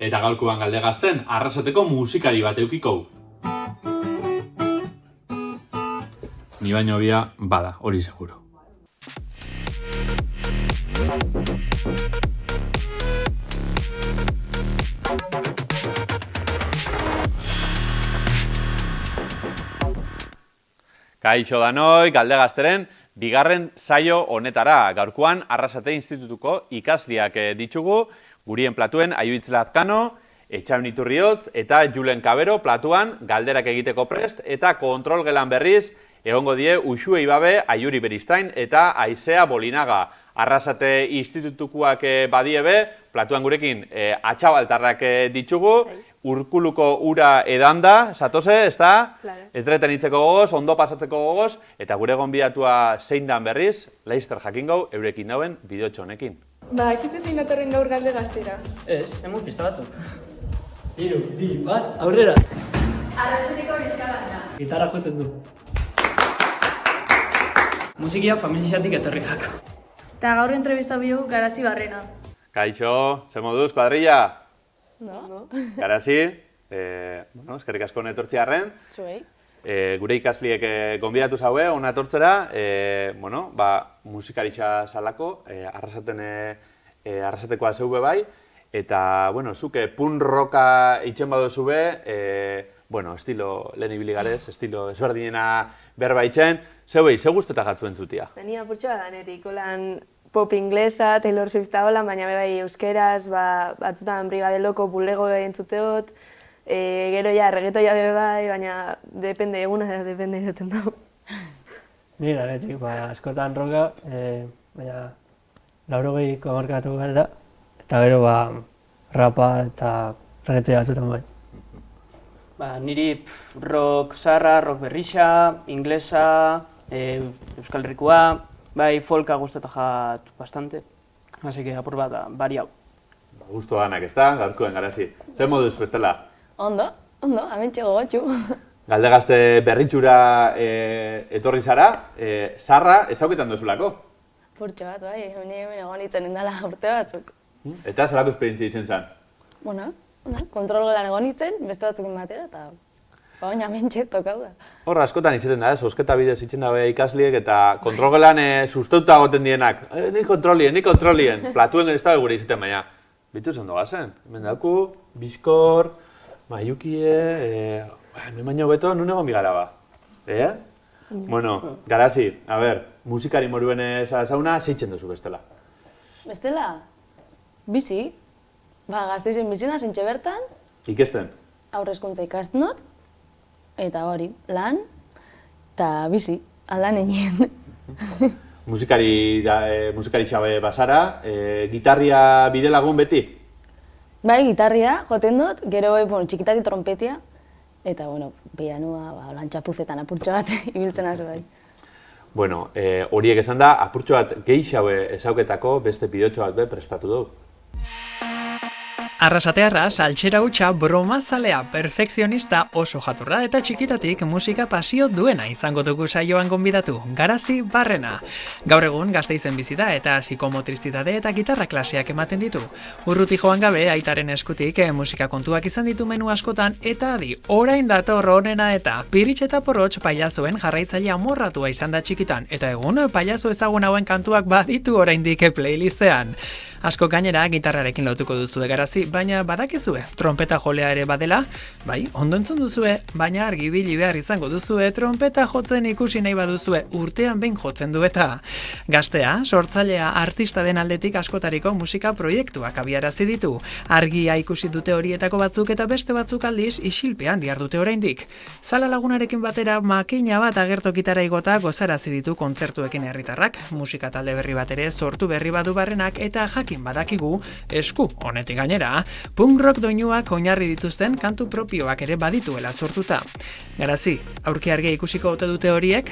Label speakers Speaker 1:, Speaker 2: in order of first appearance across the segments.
Speaker 1: Eta gaurkoan Galdegazten Arrasateko musikari bat eukiko. Ni baino bia bada, hori seguro. Kaixo danoi, Galdegazteren bigarren saio honetara. Gaurkoan Arrasate Institutuko ikasliak ditugu, gurien platuen Ayuitz Lazkano, Etxaun Iturriotz eta Julen Kabero platuan galderak egiteko prest eta kontrol gelan berriz egongo die Uxue Ibabe, Aiuri Beristain eta Aizea Bolinaga. Arrasate Institutukoak badiebe, platuan gurekin atxabaltarrak ditugu, Urkuluko ura edanda, satose, ez da? Entretenitzeko gogoz, ondo pasatzeko gogoz, eta gure gonbidatua zein dan berriz, Leister jakingo eurekin dauen bideotxo honekin.
Speaker 2: Ba, ekitze zein datorren gaur Galdegaztera.
Speaker 3: Ez, hemen pista batzuk. 3, 2, 1, aurrera!
Speaker 4: Arrasateko neska bat da.
Speaker 3: Gitarra jotzen du. Musikia familiatik etorrikako.
Speaker 2: Eta gaur entrevista biogu Garazi Barrena.
Speaker 1: Kaixo, ze moduz, kuadrilla?
Speaker 2: No?
Speaker 1: Garazi, eskerrik asko netortziarren.
Speaker 2: Zuei.
Speaker 1: Gure ikasliek gonbidatu zaue, hona etortzera, musikaritza salako, arrasatekoa zeube bai, eta, zuke punk rocka itxen baduzu be, estilo lehen ibili garez, estilo ezberdinena berba itxen, zeubei, ze guztetak gatzuen zutia?
Speaker 5: Benia purtsu bat danetik, holan pop inglesa, Taylor Swift hola, baina bai euskeraz, batzutan Brigade Loko bulego entzuteot, gero ja, reggaetoia bai, baina depende, eguna depende duten dago.
Speaker 3: Ni danetik, askotan roka, baina 80ko markatu behar da, eta gero rapa eta reggaetoia batzutan bai.
Speaker 6: Niri rock zaharra, rock berrixa, inglesa, Euskal Herrikoa, bai folka gustatu jat bastante, así que apur bat variau.
Speaker 1: Gusto danak, ez da? Gaurkoen Garazi. Zer moduz bestela?
Speaker 5: Ondo, amentxe gogotxu.
Speaker 1: Galdegazte berritxura etorri zara, zarra ezauketan duzulako?
Speaker 5: Purtsu bat, bai, hemen egon nintzen indala urte batzuk.
Speaker 1: Eta zelako esperientzia itzen zen?
Speaker 5: Kontrol gelan egon nintzen, beste batzukin batera, eta baina mentxe tokau da.
Speaker 1: Hor, askotan izaten da, zozketa bidez itzen dabe ikasliek eta kontrol gelan susteuta goten dienak. Ni kontrolien, platuen ez da gure izaten baina. Bitu zondo gazen, hemen dauku, Bizkor, Maiukie, hemen baino beto, nun egon bigara ba. Garazi, musikari moruen zauna, zeitzen duzu bestela?
Speaker 5: Bestela? Bizi. Gazteizen bizina, zintxe bertan.
Speaker 1: Ikesten?
Speaker 5: Aurrezkuntza ikasten dut. Eta hori, lan, eta bizi, aldan egin.
Speaker 1: Musikari txabe basara, gitarria bide lagun beti?
Speaker 5: Bai, gitarria joten dut, gero txikitati trompetia, eta pianoa lan txapuzetan apurtxo bat ibiltzen hazu bai.
Speaker 1: Horiek esan da, apurtxo bat gehixaue ezauketako beste bideotxo bat prestatu dugu.
Speaker 7: Arrasatearra, saltxera hutsa bromazalea, perfekzionista oso jaturra eta txikitatik musika pasio duena izango dugu saioan gonbidatu, Garazi Barrena. Gaur egun Gasteizen bizi da eta psikomotrizitate eta gitarra klaseak ematen ditu. Urruti joan gabe aitaren eskutik musika kontuak izan ditu menu askotan eta orain dator honena eta Piritx eta Porrotx pailazoen jarraitzaile amorratua izan da txikitan eta egun pailazo ezagun hauen kantuak baditu oraindik playlistean. Asko gainera gitarrarekin lotuko duzue Garazi, baina badakizue, trompeta jolea ere badela, bai, ondo entzun duzue, baina argibili behar izango duzue, trompeta jotzen ikusi nahi baduzue, urtean behin jotzen du eta. Gaztea, sortzailea artista den aldetik askotariko musika proiektuak abiarazi ditu. Argia ikusi dute horietako batzuk eta beste batzuk aldiz isilpean dihardute oraindik. Zala lagunarekin batera makina bat agertokitara igota gozarazi ditu kontzertuekin herritarrak, musika talde berri bat ere sortu berri badu Barrenak eta jakin badakigu, esku honetik gainera, punk rock doinuak oinarri dituzten kantu propioak ere badituela sortuta. Garazi, aurki argia ikusiko ote dute horiek?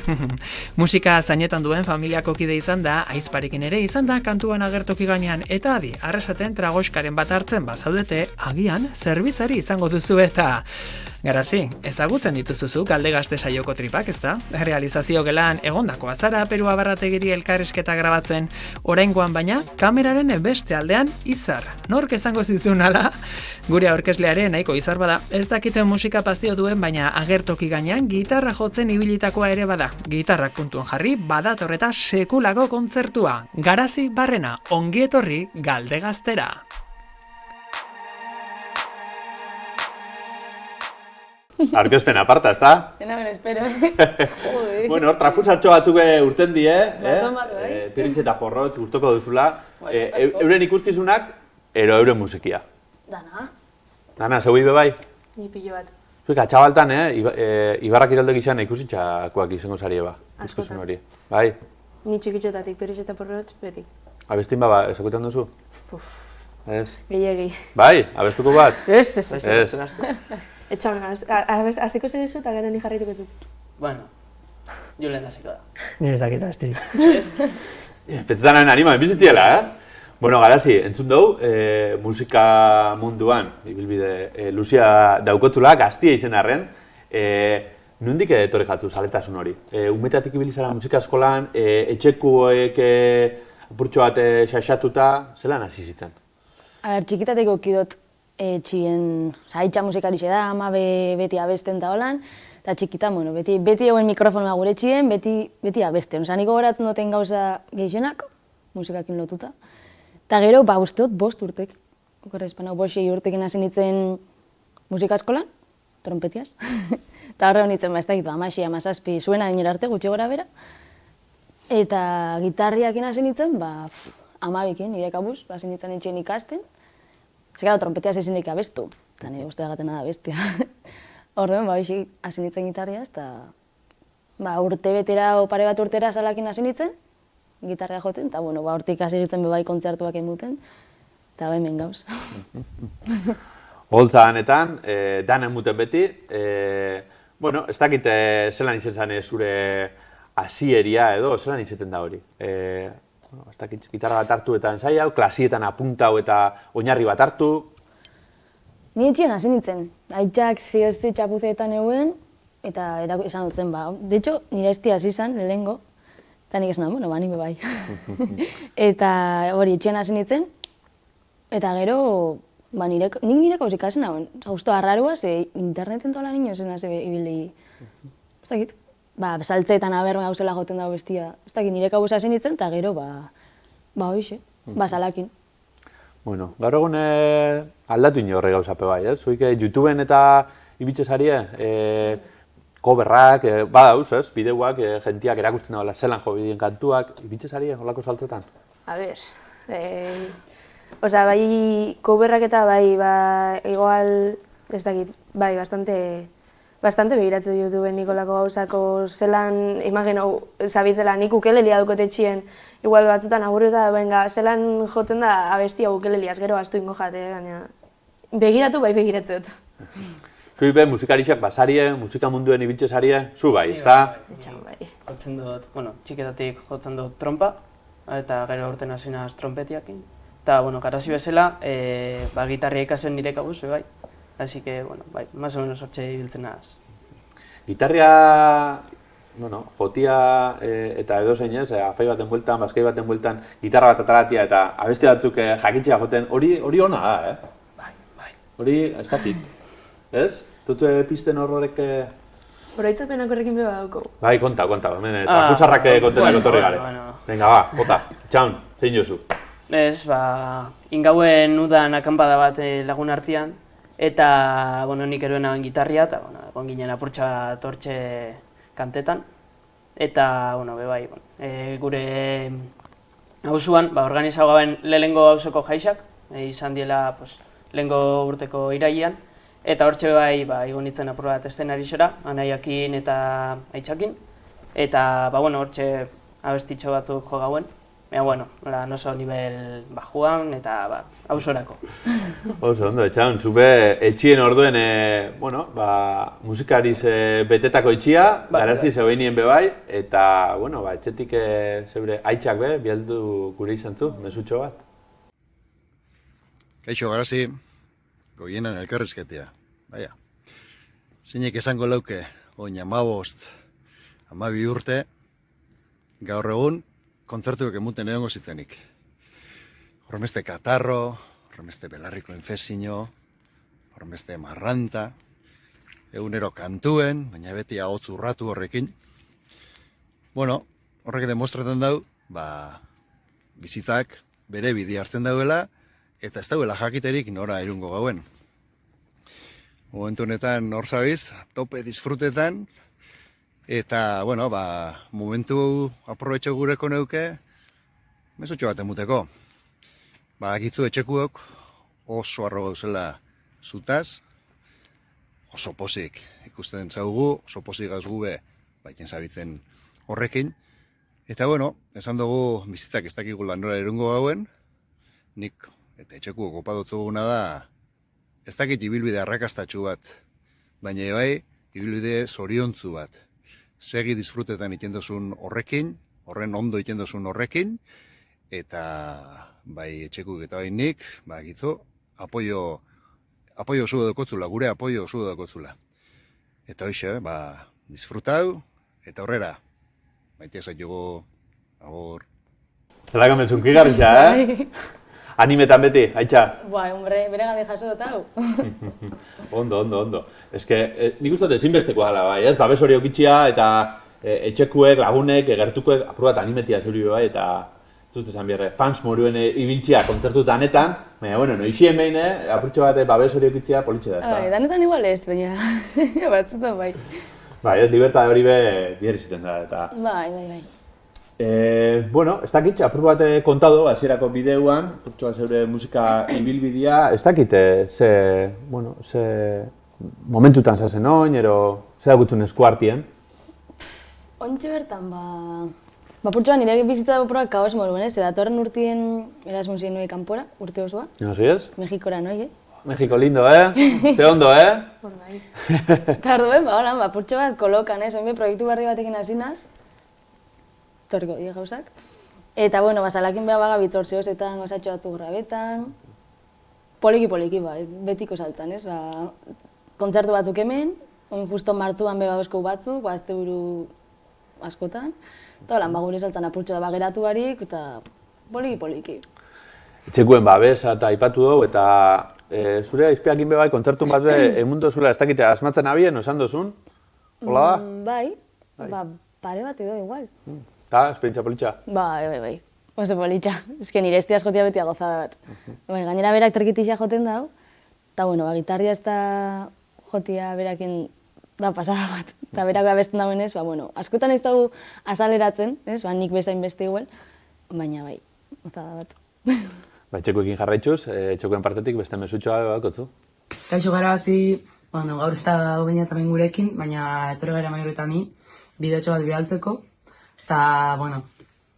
Speaker 7: Musika zainetan duen familiako kide izan da, aizparekin ere izan da kantuan agertoki gainean eta Arrasaten tragoskaren bat hartzen bazaudete, agian zerbitzari izango duzu eta. Garazi, ezagutzen dituzuzu Galdegazte saioko tripak, ezta? Realizazio gelan egondakoa zara Perua Barrategiri elkarrizketa grabatzen, oraingoan baina kameraren beste aldean izar. Nork esango zizun ala, gure aurkezlearen nahiko izar bada. Ez dakite musika pasio duen, baina agertoki gainean gitarra jotzen ibilitakoa ere bada. Gitarrak puntuan jarri, badatorreta sekulako kontzertua. Garazi Barrena, ongi etorri Galdegaztera.
Speaker 1: Aurkezpen aparta, ezta?
Speaker 2: Ena ben espero,
Speaker 1: Bueno, hor trapuzatxo batzuk urten die,
Speaker 2: Tomar, bai.
Speaker 1: Pirintxe eta porrotx gustoko duzula. Euren ikuskizunak, ero euren musikia.
Speaker 5: Dana,
Speaker 1: Dana, zeu ibe bai?
Speaker 5: ni pilo bat.
Speaker 1: Zuek, atxabaltan, Ibarrak iralde gizan ikusitxakoak izango zari eba.
Speaker 5: Askotan.
Speaker 1: Ikuskizun hori. Bai?
Speaker 5: Ni txikitxotatik, Pirintxe eta porrotx, beti.
Speaker 1: Abestin baba, ezakutan duzu?
Speaker 5: Puf,
Speaker 1: Ez?
Speaker 5: gehiegi.
Speaker 1: Bai? Abestuko bat?
Speaker 5: Ez.
Speaker 1: Ez.
Speaker 5: Etxaun, aziko segizu eta gero ni jarrituko dut.
Speaker 6: Bueno, Julen hasiko da.
Speaker 3: Ni ez dakit astirik.
Speaker 1: Petzetanaren anima, bizitiela, Bueno, Garazi, entzun dugu, musika munduan, ibilbide luzia daukotzula, gaztia izen arren, nondik etorri jatzu zaletasun hori? Umetatik ibili zara musika eskolan, etxekuek apurtxo bat xaxatuta, zelan hasi zitzen?
Speaker 8: A ber, txikitateko kidot txien, haitxa musikarixe da, ama beti abesten da holan, eta txikita, bueno, beti egoen mikrofonoa gure txien, beti abesten. Osa, niko goratzen duten gauza gehienak, musikakin lotuta. Eta gero, uste dut, 5 urtek, okorra espanau, 6 urtekin hasi nintzen musika eskolan, trompetiaz. Eta horre honitzen, ez dakit, 16, 17, zuena dinera arte, gutxi gora bera. Eta gitarriakin hasi nintzen, 12, nire kabuz, hasi nintzen etxien ikasten. Zegara, trompetiaz ezinik abestu, eta nire guztia gatena da bestia. Orduan, hasi nintzen gitarriaz, eta urte betera o pare bat urtera salakin hasi nintzen, gitarria joten, eta hortik hasi nintzen bebai kontzertuak emuten, eta hemen gauz.
Speaker 1: Holtza danetan, dan emuten beti, bueno, ez dakit zelan izen zane zure hasieria edo, zelan izeten da hori. Ez dakit, gitarra bat hartu eta ensai hau, klasietan apuntau eta oinarri bat hartu.
Speaker 8: Ni etxean hasi nintzen, haitxak ziozi txapuzeetan euen, eta esan dutzen, de hecho, nire esti hasi izan, lehengo, eta nik esan da, ni bai. Eta hori etxean hasi nintzen, eta gero, nik nire kauz ikasen hauen, justo arrarua, ze interneten tola niño zen hasi ibili, ez dakit, saltzeetan aber gauzela joten dago bestia, ez dakit, nire kauz hasi nintzen, eta gero, hoixe, salakin.
Speaker 1: Bueno, gaur egun aldatu ino horre gauzape bai, Zuik YouTubeen eta ibitxe zarie, coverrak, badauz, bideuak, jentiak erakusten dagoela zelan jo bideen kantuak, ibitxe zarie horlako saltzetan?
Speaker 5: A ber, bai coverrak eta bai, igual, ez dakit, bai, bastante begiratu YouTubeen Nikolako gauzako zelan, imagino, zabitzela nik ukelelia dukote txien, igual batzutan agurri eta benga, zelan joten da abestia ukeleliaz, gero astu ingo jate, baina begiratu bai begiratzut.
Speaker 1: Zui be, musikarixak basarie, musika munduen ibitxe zarie, zu bai, ezta?
Speaker 5: Etxan bai.
Speaker 6: Jotzen dut, txiketatik jotzen dut trompa, eta gero urten hasi naz trompetiakin. Eta, Garazi bezala, gitarria ikasen nire kabuz, bai. Así que, bai, más o menos hortxe ibiltzen naz.
Speaker 1: Gitarria, jotia eta edo zein ez, afai baten bueltan, baskei baten bueltan, gitarra bat ataratia eta abesti batzuk jakitxea joten, hori ona da,
Speaker 6: Bai.
Speaker 1: Hori, ez dakit, ez? Tutu pisten horrek...
Speaker 5: Oroitzapenak horrekin beba dauko.
Speaker 1: Bai, konta, hemen, tapuzarrak kontenak otorri gare. Venga, jota, txaun, zein jozu?
Speaker 6: Ez, ingauen udan akanpada bat lagun artean, eta, nik eroen hauen gitarria, eta, egon ginen apurtxa tortxe kantetan. Eta, bai, gure hausuan, organizau gaben lehengo hausoko jaixak, izan diela lehengo urteko irailean, eta hortxe bai, egon nintzen apur bat eszenarixora, anaiakin eta aitzakin, eta, hortxe abestitxo batzuk jo gauen. Baina, oso nivel bajuan eta hausorako.
Speaker 1: Oso, ondo, etxaun, zube etxien orduen, musikariz betetako etxia, Garazi zebeinien bebai, eta, etxetik zebre aitzak be, bialdu gure izan zu, mesutxo bat.
Speaker 9: Kaixo, Garazi, goienan elkarrizketea, baina. Zeinek esango lauke, oin 15, 12 urte, gaur egun, kontzertuak emuten egongo zitzenik. Hormeste katarro, horrenbeste belarriko infezio, horrenbeste marranta, egunero kantuen, baina beti ahotz urratu horrekin. Bueno, horrek demostratzen dau, bizitzak bere bide hartzen dauela, eta ez dauela jakiterik nora irungo gauen. Momentu honetan hor zabiz, tope disfrutetan, eta, bueno, momentu aprobetxo gureko neuke, mesotxo bat emuteko. Agitzu etxekuok oso arro gauzela zutaz, oso pozik ikusten zaugu, oso pozik gauz gube, baiten zabitzen horrekin. Eta, bueno, esan dugu bizitzak ez dakigula nora irungo gauen, nik eta etxekuok opadotzuguna da, ez dakit ibilbide arrakastatxu bat, baina bai, ibilbide zoriontzu bat. Segi disfrutetan itendozun horrekin, horren ondo itendozun horrekin, eta bai etxekuk eta bai nik, gitzo, apoio zu dakotzula, gure apoio zu dakotzula. Eta hoxe, disfrutau, eta horrera, maite zaitugu, agur.
Speaker 1: Zela gametzun kigarritxa, Animetan beti, Aitxa?
Speaker 8: Hombre, bere gande jaso dut hau.
Speaker 1: Ondo. Ez que, nik uste ezinbestekoa dela, bai, ez? Babes hori okitxia, eta etxekuek, lagunek, gertukuek, aprobat animetia zuri bai, eta zut esan bierre, fans moruen ibiltzia kontzertutanetan, baina, bueno, noixien behin, apurtxo bat babes hori okitxia politxe da, ez da?
Speaker 8: Danetan igual ez, baina batzutan bai.
Speaker 1: Bai, ez libertad hori be, bier iziten da, eta...
Speaker 8: Bai.
Speaker 1: Bueno, ez dakit, apur bat kontado, hasierako bideuan, apurtxo bat zeure musika ibilbidea, ez dakit, ze momentutan zazen oin, ero, ze dakutzun eskuartien?
Speaker 8: Ontxe bertan, purtsuan nire bizitza proak kaos moruen, ez? Datorren urtien Erasmus zien nue kanpora, urte osoa.
Speaker 1: No, si ez?
Speaker 8: Mexikora noi,
Speaker 1: México lindo, Ze ondo,
Speaker 8: Por bai. Eta orduen, holan, purtsu bat kolokan, oin proiektu barri batekin hasinaz, torriko die gauzak. Eta, bueno, salakin beha baga bitzortziozetan, gozatxo batzu grabetan, poliki, betiko saltzan, ez? Kontzertu batzuk hemen, oin justo martzuan beba osko batzuk, asteburu askotan. Eta holan, gure saltzan apurtxo da geratu barik, eta poliki.
Speaker 1: Etxekuen babesa eta aipatu dugu, eta zure aizpeakin bebai kontzertun bat be, emundu zula ez dakite asmatzen abien, osan dozun? Hola da?
Speaker 8: Bai, pare bat edo igual.
Speaker 1: Eta, esperientzia politxa?
Speaker 8: Bai. Oso politxa. Ez que nire estiaz jotia beti gozada bat. Gainera berak terkitixia joten dau, eta bueno, gitarria ez da jotia berakin da pasada bat. Eta berak abesten dauenez, askotan ez dugu azaleratzen, nik bezain beste igual, baina bai, gozada bat.
Speaker 1: Etxekuekin jarraitzuz, etxekuen partetik beste mesutxoa bakotzu?
Speaker 2: Kaixo garazi, gaur ez da baina tamen gurekin, baina etore gara maioretan ni, bideotxo bat bialtzeko. Eta,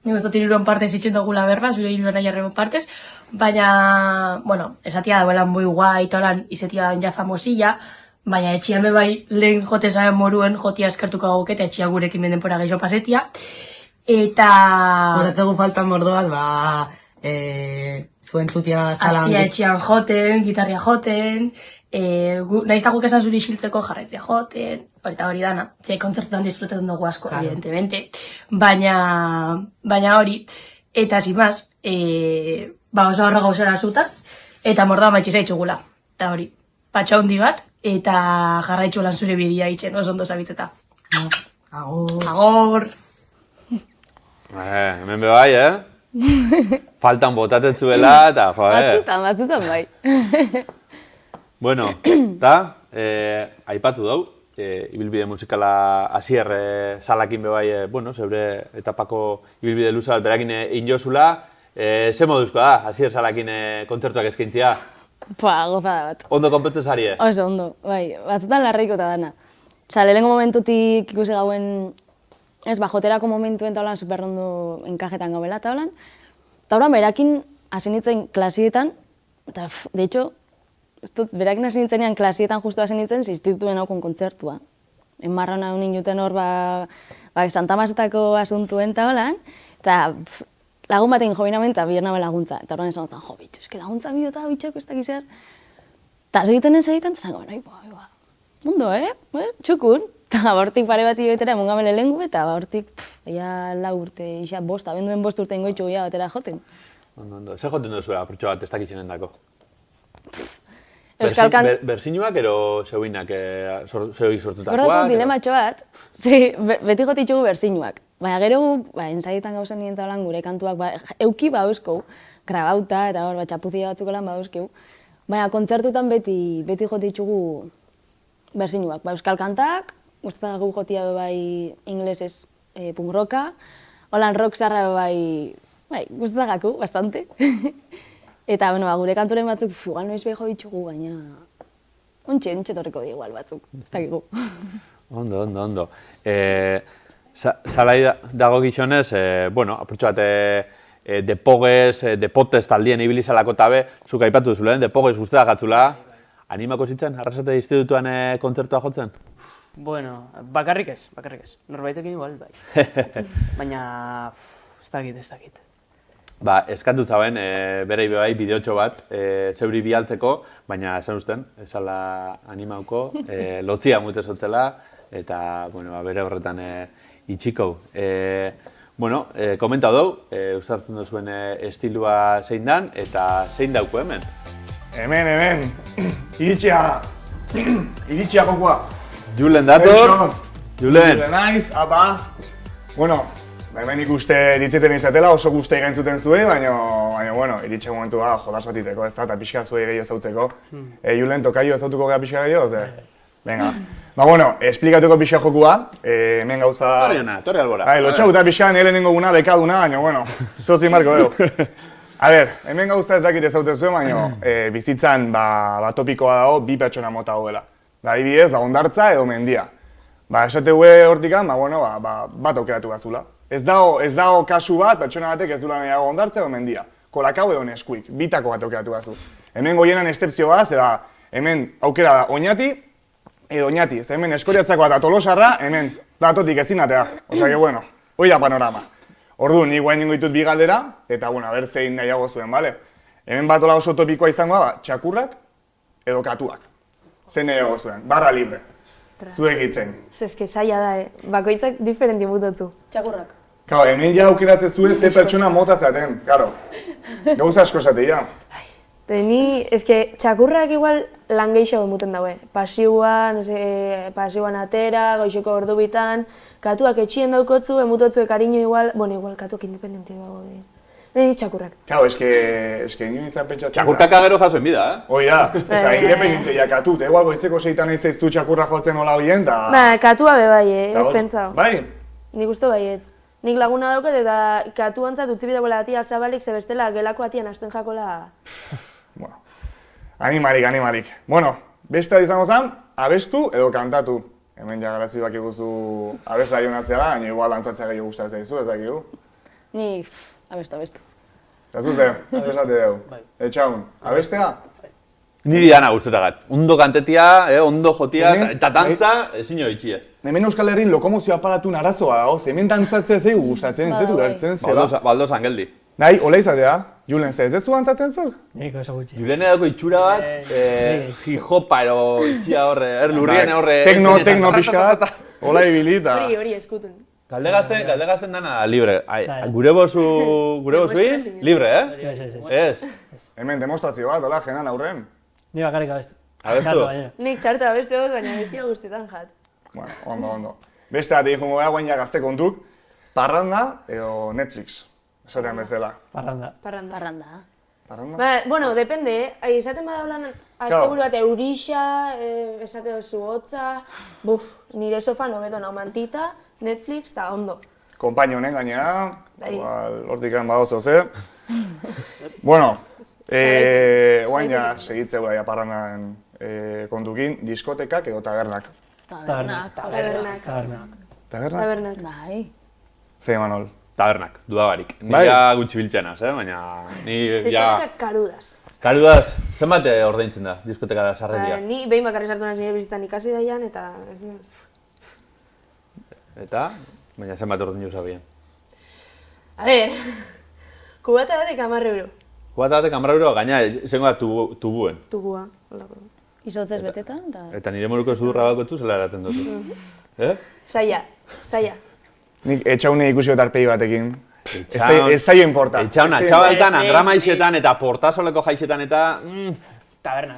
Speaker 10: nik uste tiruron partez itxen dugula berba, zure hiruan aiarremo partez, baina, esatia dagoela muy guai, tolan, izetia ja famosilla, baina etxian bebai lehen jote zaren moruen jotia eskertuko gauke, eta etxia gurekin mendenpora gehiago pasetia. Eta...
Speaker 2: Horatzegu faltan mordoaz, zuen zutia zalan...
Speaker 10: Azpia etxian joten, gitarria joten, nahiz da guk esan zuri xiltzeko jarraitzea joten, hori dana, ze kontzertetan disfrutatzen dugu asko, evidentemente, baina hori, eta zimaz, oso horra gauzera zutaz, eta mordoa maitxe zaitxugula, eta hori, patxa handi bat, eta jarraitxu lan zure bidea itxen, oso ondo zabitzeta. Agor!
Speaker 1: Hemen bebai, Faltan botatetzuela, eta
Speaker 8: Batzutan bai.
Speaker 1: Bueno, eta, aipatu dau, ibilbide musikala Asier salakin bebai, zeure etapako ibilbide luza bat berakin injozula, ze moduzkoa da, Asier salakin kontzertuak eskaintzia?
Speaker 8: Gozada bat.
Speaker 1: Ondo konpetzen zarie?
Speaker 8: Oso ondo, bai, batzutan larreiko eta dana. Lehenengo momentutik ikusi gauen, joterako momentuen eta holan superrondo enkajetan gaubela eta holan. Eta horan, berakin hasi nintzen klasietan, eta, de hecho, berakin hasi nintzenean klasietan justu hasi nintzen, institutuen haukon kontzertua. Enmarran hau nintzen hor, Santa Masetako asuntuen eta holan, eta lagun batekin jo binamen eta bier nabe laguntza. Eta horan esan gotzen, bitxo, eske laguntza biota, bitxako ez dakiz zer. Eta segiten ezagitan, eta zango, mundo, txukun. Eta hortik pare bat ibetera emun gamele lengu, eta hortik, lau urte, bost, abenduen 5 urte ingoitxu batera joten.
Speaker 1: Ze joten duzu apurtxo bat ez dakitzenen dako?
Speaker 8: Euskal
Speaker 1: Bersinuak ero zeuinak zeuik sortutakoak?
Speaker 8: Gordoko dilematxo bat, beti gotitxugu bersinuak. Baina gero guk, ensaietan gauzen nien talan gure kantuak, euki bauzkou, grabauta eta hor, txapuzia batzuko lan bauzkeu. Baina kontzertutan beti gotitxugu bersinuak. Euskal kantak, guztetago jotia bai inglesez punk rocka, holan rock zarra bai guztetagaku, bastante. Eta, gure kanturen batzuk, igual noiz beho ditugu, baina ontxe torriko di igual batzuk, ez dakigu.
Speaker 1: Ondo. Zalai dago gizonez, apurtxo bat, depotes taldien ibilizalako tabe, zuk aipatu duzulen, depoges guztetak gatzula, animako zitzen, Arrasate institutuan kontzertua jotzen?
Speaker 6: Bueno, bakarrik ez. Norbaitekin igual, bai. Baina, ez dakit.
Speaker 1: Eskatu zaben, bere bai bideotxo bat, zeuri bialtzeko, baina esan usten, esala animauko, lotzia mute zotzela, eta, bere horretan itxiko. Komenta dau, ustartzen duzuen estilua zein dan, eta zein dauko hemen?
Speaker 11: Hemen, iritsia jokoa.
Speaker 1: Julen dator, Julen.
Speaker 11: Naiz, apa. Hemen ikuste ditzeten izatela, oso guzti gaintzuten zuen, baina, iritxe momentua jolas bat iteko, ez da, eta pixka zuei gehiago zautzeko. Julen, tokaio ezautuko gara pixka gehiago, ze? Venga. Esplikatuko pixka jokua, hemen gauza...
Speaker 1: Torri albora.
Speaker 11: Lotxau eta pixka nire lehenengo guna, bekaduna, baina, zozi marko dugu. A ber, hemen gauza ez dakit ezauten zuen, baina bizitzan topikoa dago, bi pertsona mota daudela. Adibidez, ondartza edo mendia. Esate hue hortikan, bat aukeratu bazula. Ez dago kasu bat, pertsona batek ez dula nahiago ondartza edo mendia. Kolakau edo neskuik, bitako bat aukeratu bazu. Hemen goienan estepzio bat, hemen aukera da oinati edo oinati. Hemen eskoriatzako bat atolosarra, hemen datotik ezinatea. Osa que bueno, hoi da panorama. Orduan, nik guain ditut bi galdera, eta ber zein nahiago zuen, bale? Hemen bat oso topikoa izango da, txakurrak edo katuak. Zein nahiago zuen, barra libre. Zuek itzen.
Speaker 5: Eske zaila da, bakoitzak diferenti mutotzu.
Speaker 8: Txakurrak.
Speaker 11: Hemen ja aukeratzen zuen ze pertsona mota zaten, karo. Gauza asko zatea.
Speaker 5: Ni, eske, txakurrak igual lan gehiago muten daue. Pasioan atera, goixoko ordu bitan, katuak etxien daukotzu, emutotzu kariño igual, igual katuak independenti dago. Ni txakurrak.
Speaker 11: Eske nio izan pentsatzen da.
Speaker 1: Txakurkaka gero jasoen bida,
Speaker 11: Hoi da, independentia katut, igual goizeko zeitan ez zaizu txakurra jotzen hola horien, da...
Speaker 5: Katua be bai, ez pentsao.
Speaker 11: Bai?
Speaker 5: Nik uste bai ez. Nik laguna daukat eta katuantzat utzi bidagoela atia zabalik, ze bestela gelako atian hasten jakola...
Speaker 11: Animalik. Beste izango zen, abestu edo kantatu. Hemen jagarazi bak iguzu abesla jonatzea, baina igual antzatzea gehiago gustatzen zaizu, ez dakigu.
Speaker 8: Ni, abestu.
Speaker 11: Eta zuze, abestate dugu. Etxaun, abestea?
Speaker 1: Niri dana guztetagat. Ondo kantetia, ondo jotia, eta dantza, ezin hori itxie.
Speaker 11: Hemen Euskal Herrin lokomozio aparatun arazoa dago, hemen dantzatzea zeigu gustatzen, ez dut gertzen, zeba.
Speaker 1: Baldo Zangeldi.
Speaker 11: Nahi, hola izatea, Julen, ez zu dantzatzen zuk?
Speaker 3: Nik oso gutxi.
Speaker 1: Julen edako itxura bat, hijopa ero itxia horre, lurrien horre...
Speaker 11: Tekno pixka bat, hola ibilita.
Speaker 5: Hori eskutun.
Speaker 1: Galdegazten dana libre. Gure bozuin, libre, Ez.
Speaker 11: Hemen demostrazio bat, hola, jenan aurren.
Speaker 3: Ni bakarrik abestu.
Speaker 1: Abestu?
Speaker 5: Nik txartu abestu dut, baina bestia guztietan jat.
Speaker 11: Ondo. Beste bat egin jongo gara guain gazte kontuk, parranda edo Netflix. Esatean bezala.
Speaker 8: Parranda.
Speaker 5: Bueno, depende, esaten badaulan asteburu bat eurixa, esate dozu hotza, nire sofan hobeto nau mantita, Netflix eta ondo.
Speaker 11: Konpaino honen gainera, hortik egin badozo ze. Bueno, guain ja segitzeu da parrandan kontukin, diskotekak edo tabernak.
Speaker 8: Tabernak. Bai.
Speaker 11: Ze, Manol?
Speaker 1: Tabernak, dudabarik. Ni ja gutxi biltzenaz, baina ni ja...
Speaker 5: Diskotekak karudaz.
Speaker 1: Karudaz, zenbat ordaintzen da diskotekara sarreria?
Speaker 5: Ni behin bakarri sartu naiz nire bizitzan ikasbidaian eta...
Speaker 1: Eta? Baina zenbat ordaindu zabien?
Speaker 5: A ber, kubata batek 10 euro.
Speaker 1: Kubata batek 10 euro, gaina izango da tubuen.
Speaker 5: Tubua, holako.
Speaker 8: Izotzez beteta?
Speaker 1: Eta nire moruko sudurra bakotzu zela eraten duzu.
Speaker 5: Zaila.
Speaker 11: Nik etxaune ikusi otarpegi batekin. Ez zaio importa.
Speaker 1: Etxauna, txabaltan, angramaixetan eta portasoleko jaixetan eta...
Speaker 6: Taberna.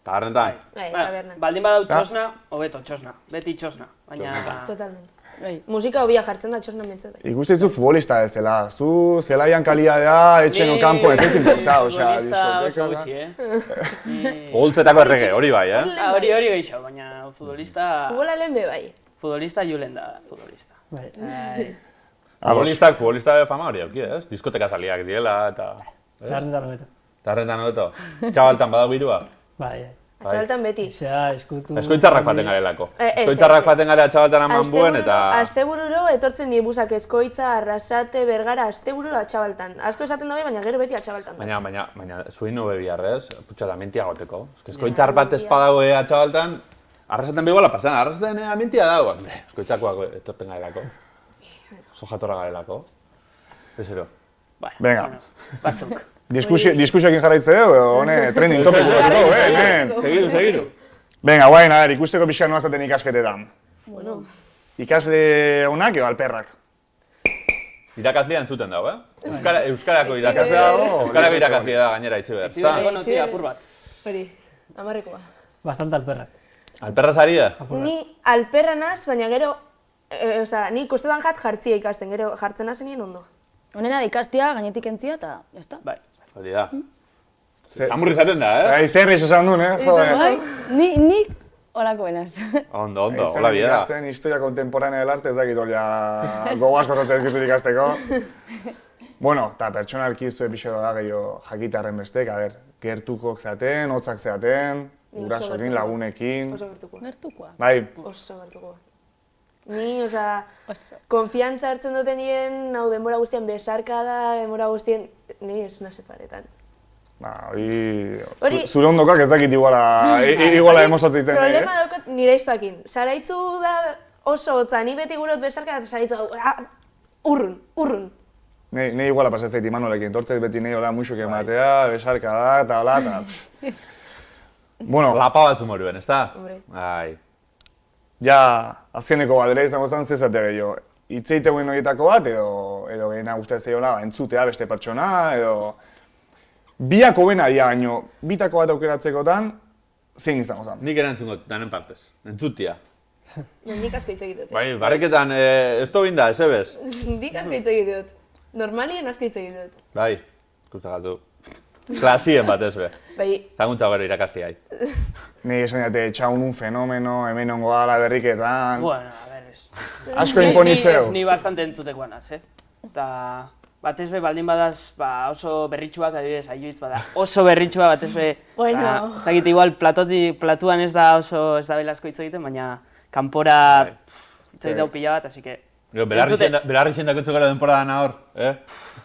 Speaker 1: Tabernetan.
Speaker 5: Tabernan.
Speaker 6: Baldin badau txosna, hobeto txosna. Beti txosna. Baina...
Speaker 5: Totalmente. Musika hobia jartzen da txosna mentzat.
Speaker 11: Ikuste zu futbolista ez zela. Zu zelaian kalidadea, etxen kanpo ez importa, osea,
Speaker 6: futbolista oso gutxi,
Speaker 1: Oholtzetako errege, hori bai,
Speaker 6: Hori gehiago, baina futbolista...
Speaker 5: Futbola lehen be bai.
Speaker 6: Futbolista julen da, futbolista.
Speaker 1: Futbolista fama hori auki, ez? Diskoteka saliak diela, eta...
Speaker 3: Tabernetan hobeto.
Speaker 1: Tabernetan hobeto. Txabaltan badago birua?
Speaker 3: Bai.
Speaker 5: Atxabaltan beti.
Speaker 1: Eskoitzarrak faten garelako. Eskoitzarrak faten garea txabaltan aman buen, eta...
Speaker 5: Astebururo etortzen dibusak Eskoitza, Arrasate, Bergara, astebururo atxabaltan. Asko esaten dabe, baina gero beti atxabaltan.
Speaker 1: Baina, zuin hobe biharrez, putxala, mentia goteko. Eskoitzar bat ezpadago atxabaltan, Arrasaten begola pasan, Arrasaten mentia dago. Eskoitzakoak etorten garelako. Oso jatorra garelako. Bezero.
Speaker 11: Venga.
Speaker 6: Batzuk.
Speaker 11: Diskusioekin jarraitze dugu, hone trending topic dugu, hemen.
Speaker 1: Segiru.
Speaker 11: Venga, guain, ikusteko pixka noazaten ikasketetan.
Speaker 5: Bueno.
Speaker 11: Ikasle honak edo alperrak?
Speaker 1: Irakazlea entzuten dago, Euskarako irakazlea dago. Euskarako irakazlea da gainera itzi behar, ezta?
Speaker 6: Itzi apur bat.
Speaker 5: Hori, amarrekoa.
Speaker 3: Bastante alperrak.
Speaker 1: Alperra zari da?
Speaker 5: Ni alperra naz, baina gero, ni kostetan jartzia ikasten, gero jartzen hazen nien ondo.
Speaker 8: Honena ikastia, gainetik entzia eta, jazta.
Speaker 1: Bai, hori da. Zamurri zaten da,
Speaker 11: Bai, zerri esan duen,
Speaker 8: Bai, ni horako benaz.
Speaker 1: Ondo, hola bida.
Speaker 11: Ikasten, historia kontemporanea del arte ez dakit hori gogoazko zaten ez ikasteko. Bueno, eta pertsonalki zuen pixo da gehiago jakitarren bestek, gertukok zaten, hotzak zaten, gurasoekin, lagunekin.
Speaker 5: Oso gertukoa.
Speaker 8: Gertukoa?
Speaker 11: Bai.
Speaker 5: Oso gertukoa. Ni, konfiantza hartzen duten nien, hau denbora guztian besarka da, denbora guztien, ni ez nase paretan.
Speaker 11: Hori, zure ondokak ez dakit iguala emozotu izan.
Speaker 5: Problema daukat nire izpakin. Saraitzu da oso hotza, ni beti gurot besarka eta saraitzu da, urrun.
Speaker 11: Nei iguala pasatzeit Imanuelekin, tortzeit beti nei hola muixok ematea, besarka da, eta hola, eta... Bueno...
Speaker 1: Lapa batzu moruen, ez da?
Speaker 5: Hombre.
Speaker 11: Ja, azkeneko badera izango zen, zezatea gehiago. Itzeiteuen horietako bat, edo gehena guztia zeiola, entzutea beste pertsona, edo... Biako bena dia baino, bitako bat aukeratzekotan, zein izango zen?
Speaker 1: Nik erantzungo, danen partez, entzutia.
Speaker 5: Nik asko hitz egitut.
Speaker 1: Bai, barreketan, ez binda, ez ebez?
Speaker 5: Nik asko hitz egitut. Normalien asko hitz egitut.
Speaker 1: Bai, ikusten Klasien bat ez be.
Speaker 5: Bai.
Speaker 1: Zaguntza gero irakazli gai.
Speaker 11: Ni esan dute, txaun un fenomeno, hemen ongo gala berriketan...
Speaker 6: Bueno, a ver,
Speaker 11: asko inponitzeu.
Speaker 6: Ni bastante entzutekoa naz, Eta batez be baldin badaz oso berritxuak, adibidez, Aiuitz bada oso berritxua, batez be...
Speaker 5: Bueno...
Speaker 6: Ez dakit, igual, platuan ez da oso, ez da belasko hitz egiten, baina kanpora hitz egiteu pila bat, así que...
Speaker 1: Belarri xendakotzu gara denpora dana hor,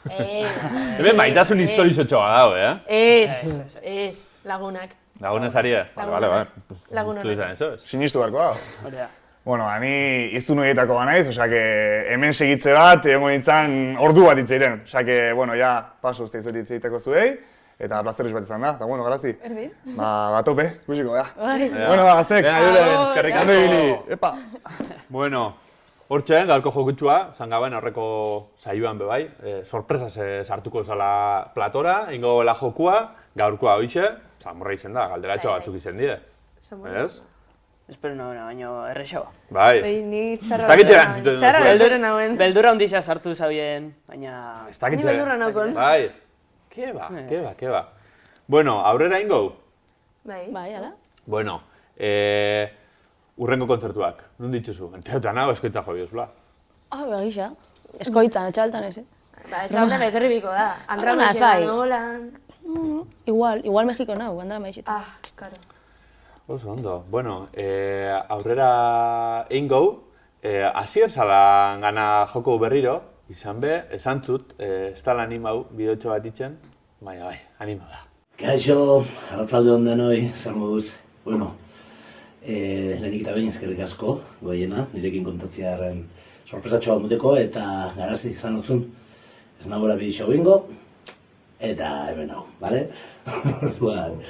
Speaker 1: Eben maitasun historizo txoa dago,
Speaker 5: Ez, lagunak.
Speaker 1: Lagunen zari, Bale.
Speaker 5: Lagunak.
Speaker 11: Sinistu beharko da. Bueno, ni iztun horietako banaiz, osea que hemen segitze bat, egon nintzen ordu bat hitz egiten. Osea que, bueno, ja, paso uste izuet hitz egiteko zuei, eta plazteriz bat izan da, eta bueno, garazi.
Speaker 5: Erdi?
Speaker 11: Batope, ikusiko, ja.
Speaker 1: Bueno,
Speaker 11: gaztek.
Speaker 1: Eskerrik asko.
Speaker 11: Epa.
Speaker 1: Bueno, hortxen, gaurko jokutxua, zangaben aurreko saioan bebai, sorpresaz sartuko zala platora, ingo la jokua, gaurkoa hoixe, zamorra izen da, galderatxo batzuk izen dire. Ez?
Speaker 6: Espero nagoena, baina errexoa.
Speaker 1: Bai.
Speaker 5: Ni txarra beldurra nagoen.
Speaker 6: Beldurra ondisa sartu zabien, baina...
Speaker 5: Ni beldurra naukon.
Speaker 1: Bai. Ke ba. Bueno, aurrera ingo?
Speaker 5: Bai, ala.
Speaker 1: Bueno, urrengo kontzertuak, non dituzu? Enteotan hau eskoitza jo biozula.
Speaker 8: Begisa. Eskoitzan, etxaltan ez,
Speaker 5: Etxaltan etorri biko da. Andra Maixetan, Nolan...
Speaker 8: Igual Mexiko nahu, Andra Maixetan.
Speaker 5: Karo.
Speaker 1: Oso, ondo. Bueno, aurrera ingo, hasier zalan gana joko berriro, izan be, esan zut, ez tala animau, bideotxo bat itxen, baina bai, anima da.
Speaker 12: Kaixo, arratzalde hon denoi, zer moduz. Bueno, lehenik eta behin eskerrik asko, goiena, nirekin kontatziaren sorpresatxo bat muteko, eta garazi izan utzun, ez nagora bidixo bingo, eta hemen hau, bale? Orduan,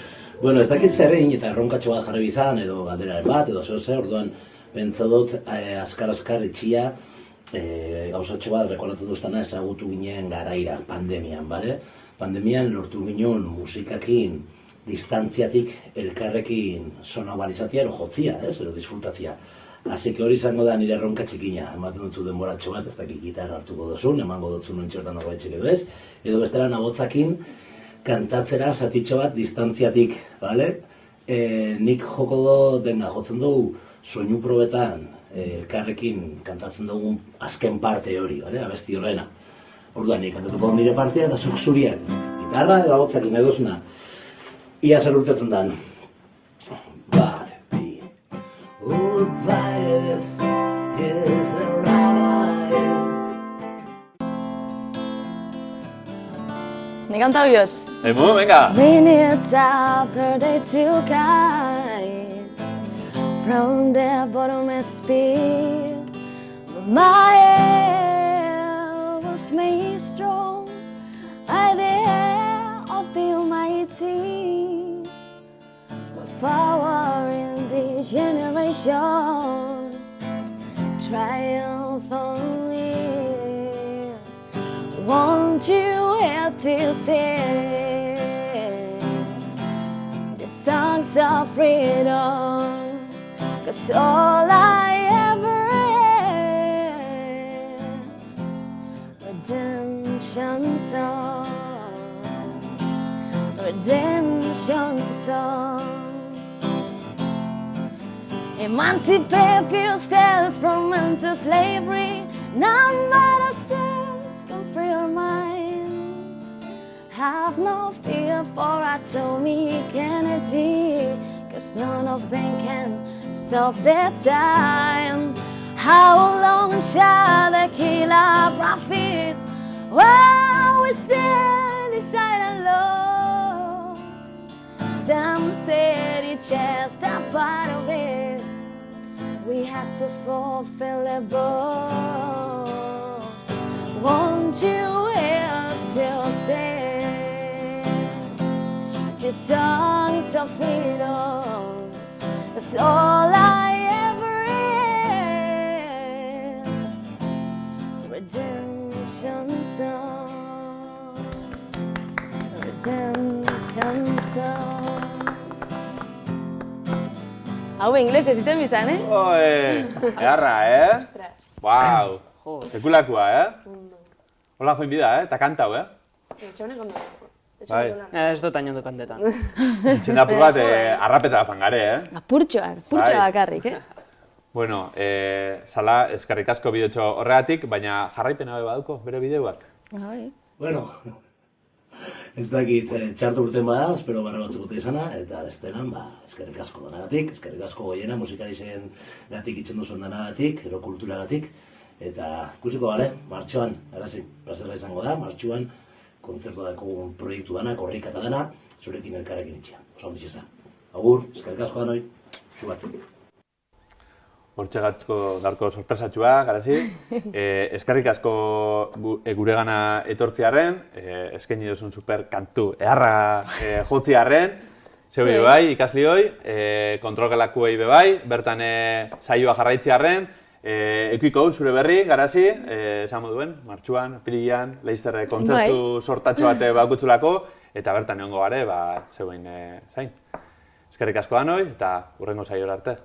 Speaker 12: bueno, ez dakit zerrein eta erronkatxo bat jarri bizan, edo galderaren bat, edo zehose, orduan, pentsodot azkar itxia, gauzatxo bat rekordatzen duztana ezagutu ginen garaira, pandemian, bale? Pandemian lortu ginen musikakin distantziatik elkarrekin sonagoan izatea, ero jotzia, ero disfrutatzia. Así que hori izango da nire erronka txikina, ematen dutzu denboratxo bat, ez dakik gitarra hartuko duzun, emango dutzu nointxortan norbaitxek edo ez, edo bestela nabotzakin kantatzera zatitxo bat distantziatik, bale? Nik joko denga jotzen dugu soinu probetan elkarrekin kantatzen dugun azken parte hori, bale? Abesti horrena. Orduan, nik kantatuko nire partea eta zuk zuriak. Gitarra edo abotzakin edo zuna. Ia zer urtetzen dan. Goodbye, is the rabbi.
Speaker 8: Nik kanta biot.
Speaker 1: Emu, venga!
Speaker 8: Minutes after they took I from the bottomless pit, but my air was made strong by the air of the Almighty. With power in this generation, triumphantly, won't you help to sing the songs of freedom? 'Cause all I ever had, redemption song, redemption song. Emancipate yourselves from mental slavery. None but ourselves can free our mind. Have no fear for atomic energy, 'cause none of them can stop their time. How long shall the killer profit while we stand beside our Lord? Some said it's just a part of it. We had to fulfill the vow. Won't you help to sing the songs of freedom? That's all I ever had. Redemption song, redemption song. Hau inglesez izen bizan,
Speaker 1: Oe, eharra, Wow, sekulakua, Hola join bida, eta kantau,
Speaker 5: Etxaunek ondo.
Speaker 1: Bai.
Speaker 6: Ez dut ainondo kantetan.
Speaker 1: Txendapur bat, arrapeta fangare,
Speaker 8: Apurtxoa bakarrik,
Speaker 1: Bueno, Sala, eskerrik asko bideotxo horregatik, baina jarraipena baduko, bere bideuak.
Speaker 12: Bueno, ez dakit txartu urten bada, espero barra batzuk izana, eta bestelan, eskerrik asko danagatik, eskerrik asko goiena, musikarisen gatik itzen duzun danagatik, ero kulturagatik, eta ikusiko gare, martxoan, arazi, plazera izango da, martxoan, kontzertu dako proiektu dana, korrikata dana, zurekin elkarrekin itxia. Oso ondizizan. Agur, eskerrik asko danoi, zu bat.
Speaker 1: Hortxe gaurko sorpresatxua, garazi. Eskerrik asko guregana etortziarren, eskaini duzun super kantu eharra jotziarren, zeu bai, ikasli hoi, kontrolgelakuei bebai, bertan saioa jarraitziarren, ekuiko zure berri, garazi, esan moduen, martxuan, apirilean, leizterre kontzertu sortatxo bate bakutzulako, eta bertan egongo gare, zeuen zain. Eskerrik asko danoi, eta hurrengo saiora arte.